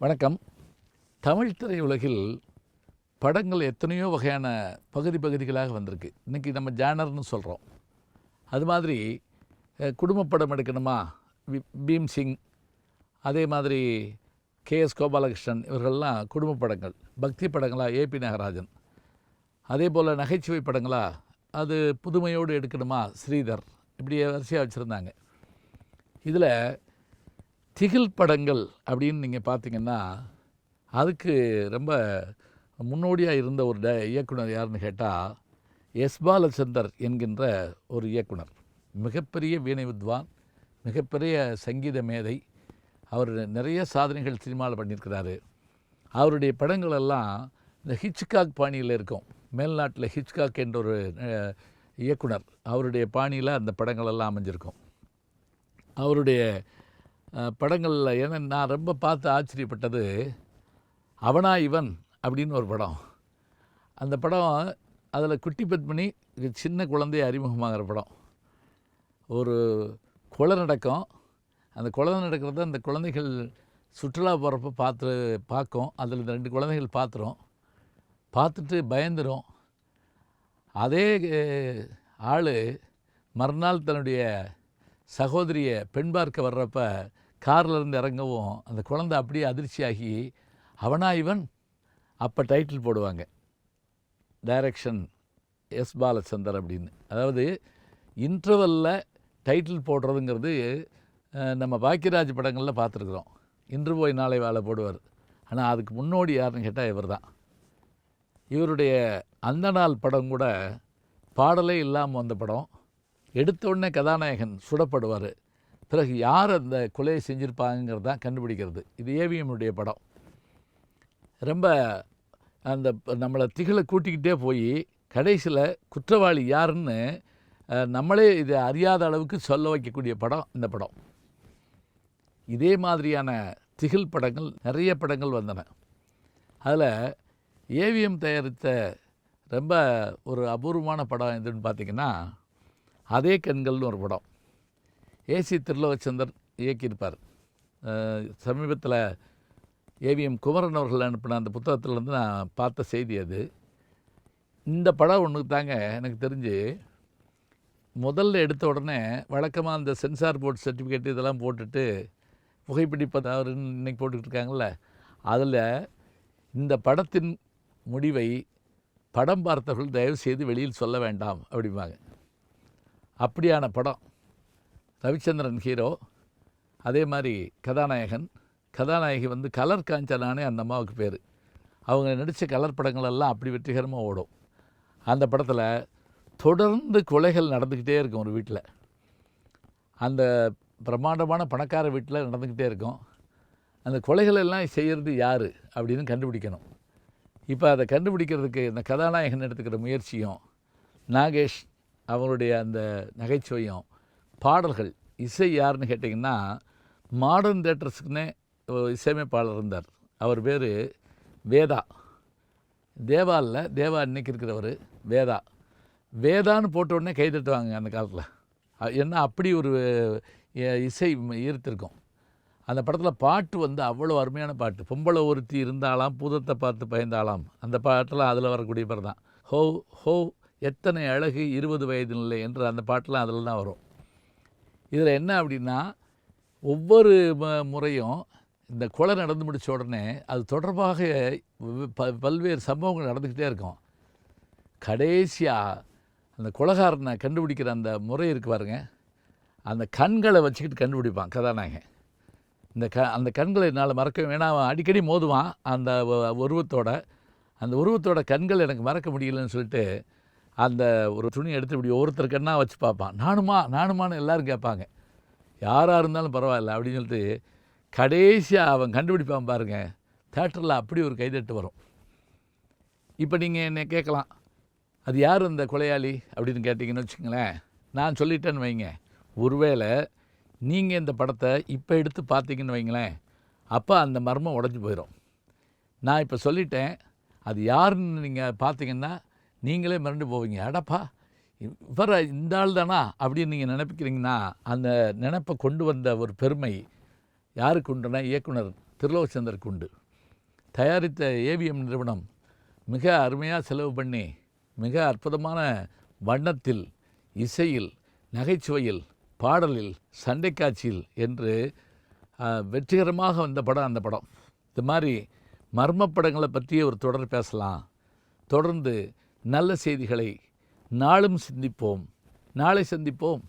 வணக்கம். தமிழ் திரையுலகில் படங்கள் எத்தனையோ வகையான பகுதிகளாக வந்திருக்கு. இன்றைக்கி நம்ம ஜானர்னு சொல்கிறோம். அது மாதிரி குடும்ப படம் எடுக்கணுமா, பீம் சிங், அதே மாதிரி கேஎஸ் கோபாலகிருஷ்ணன், இவர்கள்லாம் குடும்ப படங்கள். பக்தி படங்களா ஏபி நாகராஜன், அதே போல் நகைச்சுவை படங்களா அது புதுமையோடு எடுக்கணுமா ஸ்ரீதர், இப்படி வரிசையாக வச்சுருந்தாங்க. இதில் திகில் படங்கள் அப்படின்னு நீங்கள் பார்த்தீங்கன்னா, அதுக்கு ரொம்ப முன்னோடியாக இருந்த ஒரு இயக்குனர் யாருன்னு கேட்டால், எஸ் பாலச்சந்தர் என்கின்ற ஒரு இயக்குனர். மிகப்பெரிய வீணை வித்வான், மிகப்பெரிய சங்கீத மேதை. அவர் நிறைய சாதனைகள் சினிமாவில் பண்ணியிருக்கிறாரு. அவருடைய படங்கள் எல்லாம் இந்த ஹிச்காக் பாணியில் இருக்கும். மேல்நாட்டில் ஹிச்காக் என்ற ஒரு இயக்குனர், அவருடைய பாணியில் அந்த படங்கள் எல்லாம் அமைஞ்சிருக்கும். அவருடைய படங்களில் ஏன்னா நான் ரொம்ப பார்த்து ஆச்சரியப்பட்டது அவனா இவன் அப்படின்னு ஒரு படம். அந்த படம் அதில் குட்டி பத்மினி சின்ன குழந்தைய அறிமுகமாகிற படம். ஒரு கொலை நடக்கும். அந்த கொலை நடக்கிறத அந்த குழந்தைகள் சுற்றுலா போகிறப்ப பார்க்கும். அதில் இந்த 2 குழந்தைகள் பார்த்துட்டு பயந்துடும். அதே ஆள் மறுநாள் தன்னுடைய சகோதரியை பெண் பார்க்க வர்றப்ப கார்லேருந்து இறங்கவும் அந்த குழந்தை அப்படியே அதிர்ச்சியாகி அவனா இவன் அப்போ டைட்டில் போடுவாங்க. டைரக்ஷன் எஸ் பாலச்சந்தர் அப்படின்னு. அதாவது இன்டர்வலில் டைட்டில் போடுறதுங்கிறது நம்ம பாக்கியராஜ் படங்களில் பார்த்துருக்குறோம். இன்று போய் நாளை வாழ போடுவார். ஆனால் அதுக்கு முன்னோடி யாருன்னு கேட்டால் இவர் தான். இவருடைய அந்த நாள் படம் கூட பாடலே இல்லாமல் வந்த படம். எடுத்த உடனே கதாநாயகன் சுடப்படுவார். பிறகு யார் அந்த கொலையை செஞ்சுருப்பாங்கிறது தான் கண்டுபிடிக்கிறது. இது ஏவிஎம்னுடைய படம். ரொம்ப அந்த நம்மளை திகிலை கூட்டிக்கிட்டே போய் கடைசியில் குற்றவாளி யாருன்னு நம்மளே இதை அறியாத அளவுக்கு சொல்ல வைக்கக்கூடிய படம் இந்த படம். இதே மாதிரியான திகில் படங்கள் நிறைய படங்கள் வந்தன. அதில் ஏவிஎம் தயாரித்த ரொம்ப ஒரு அபூர்வமான படம் எதுன்னு பார்த்திங்கன்னா, அதே கண்கள்னு ஒரு படம். ஏசி திருலோகச்சந்தர் இயக்கியிருப்பார். சமீபத்தில் ஏவிஎம் குமரன் அவர்கள் அனுப்பின அந்த புத்தகத்திலேருந்து நான் பார்த்த செய்தி அது. இந்த படம் ஒன்று தாங்க எனக்கு தெரிஞ்சு முதல்ல எடுத்த உடனே வழக்கமாக அந்த சென்சார் போர்டு சர்டிஃபிகேட் இதெல்லாம் போட்டுட்டு புகைப்பிடிப்பது அவர் இன்றைக்கி போட்டுக்கிட்டு இருக்காங்கள்ல, அதில் இந்த படத்தின் முடிவை படம் பார்த்தவர்கள் தயவு செய்து வெளியில் சொல்ல வேண்டாம் அப்படிம்பாங்க. அப்படியான படம். ரவிச்சந்திரன் ஹீரோ, அதே மாதிரி கதாநாயகி வந்து கலர் காஞ்சனானே அந்த அம்மாவுக்கு பேர். அவங்க நடித்த கலர் படங்களெல்லாம் அப்படி வெற்றிகரமாக ஓடும். அந்த படத்தில் தொடர்ந்து கொலைகள் நடந்துக்கிட்டே இருக்கும். ஒரு வீட்டில், அந்த பிரம்மாண்டமான பணக்கார வீட்டில் நடந்துக்கிட்டே இருக்கும். அந்த கொலைகள் எல்லாம் செய்கிறது யார் அப்படின்னு கண்டுபிடிக்கணும். இப்போ அதை கண்டுபிடிக்கிறதுக்கு இந்த கதாநாயகன் எடுத்துக்கிற முயற்சியும், நாகேஷ் அவருடைய அந்த நகைச்சுவையும், பாடல்கள், இசை யாருன்னு கேட்டிங்கன்னா, மாடர்ன் தேட்டர்ஸுக்குன்னே இசையமைப்பாளர் இருந்தார். அவர் பேர் வேதா. தேவா இல்லை, தேவா இன்றைக்கி இருக்கிறவர் வேதான்னு போட்ட உடனே கை தட்டுவாங்க அந்த காலத்தில். ஏன்னா அப்படி ஒரு இசை ஈர்த்திருக்கும். அந்த படத்தில் பாட்டு வந்து அவ்வளோ அருமையான பாட்டு. பொம்பளை ஒருத்தி இருந்தாலாம் பூதத்தை பார்த்து பயந்தாலாம், அந்த பாட்டெல்லாம் அதில் வரக்கூடிய பேர் தான். ஹோ ஹோ எத்தனை அழகு 20 வயது நிலை என்ற அந்த பாட்டெலாம் அதில் தான் வரும். இதில் என்ன அப்படின்னா, ஒவ்வொரு முறையும் இந்த கொலை நடந்து முடித்த உடனே அது தொடர்பாக பல்வேறு சம்பவங்கள் நடந்துக்கிட்டே இருக்கும். கடைசியாக அந்த கொலைகாரனை கண்டுபிடிக்கிற அந்த முறை இருக்கு பாருங்க, அந்த கண்களை வச்சுக்கிட்டு கண்டுபிடிப்பான் கதாநாயகன். அந்த கண்களை என்னால் மறக்க வேணா, அவன் அடிக்கடி மோதுவான் அந்த உருவத்தோட கண்கள் எனக்கு மறக்க முடியலன்னு சொல்லிட்டு அந்த ஒரு துணி எடுத்து இப்படி ஒருத்தர் கண்ணாக வச்சு பார்ப்பான். நானுமான்னு எல்லோரும் கேட்பாங்க. யாராக இருந்தாலும் பரவாயில்ல அப்படின்னு சொல்லிட்டு கடைசியாக அவன் கண்டுபிடிப்பான் பாருங்க. தேட்டரில் அப்படி ஒரு கைதட்டு வரும். இப்போ நீங்கள் என்னை கேட்கலாம், அது யார் அந்த கொலையாளி அப்படின்னு கேட்டிங்கன்னு வச்சுங்களேன். நான் சொல்லிட்டேன்னு வைங்க, ஒருவேளை நீங்கள் இந்த படத்தை இப்போ எடுத்து பார்த்தீங்கன்னு வைங்களேன், அப்போ அந்த மர்மம் உடஞ்சி போயிடும். நான் இப்போ சொல்லிட்டேன், அது யாருன்னு நீங்கள் பார்த்தீங்கன்னா நீங்களே மிரண்டு போவீங்க. அடப்பா இவர் இந்த ஆள் தானா அப்படின்னு நீங்கள் நினைப்பிக்கிறீங்கன்னா, அந்த நினைப்பை கொண்டு வந்த ஒரு பெருமை யாருக்கு உண்டுனா இயக்குனர் திருலோகச்சந்தருக்கு உண்டு. தயாரித்த ஏவிஎம் நிறுவனம் மிக அருமையாக செலவு பண்ணி மிக அற்புதமான வண்ணத்தில், இசையில், நகைச்சுவையில், பாடலில், சண்டை காட்சியில் என்று வெற்றிகரமாக வந்த படம் அந்த படம். இது மாதிரி மர்ம படங்களை பற்றிய ஒரு தொடர் பேசலாம். தொடர்ந்து நல்ல செய்திகளை நாளும் சிந்திப்போம். நாளை சந்திப்போம்.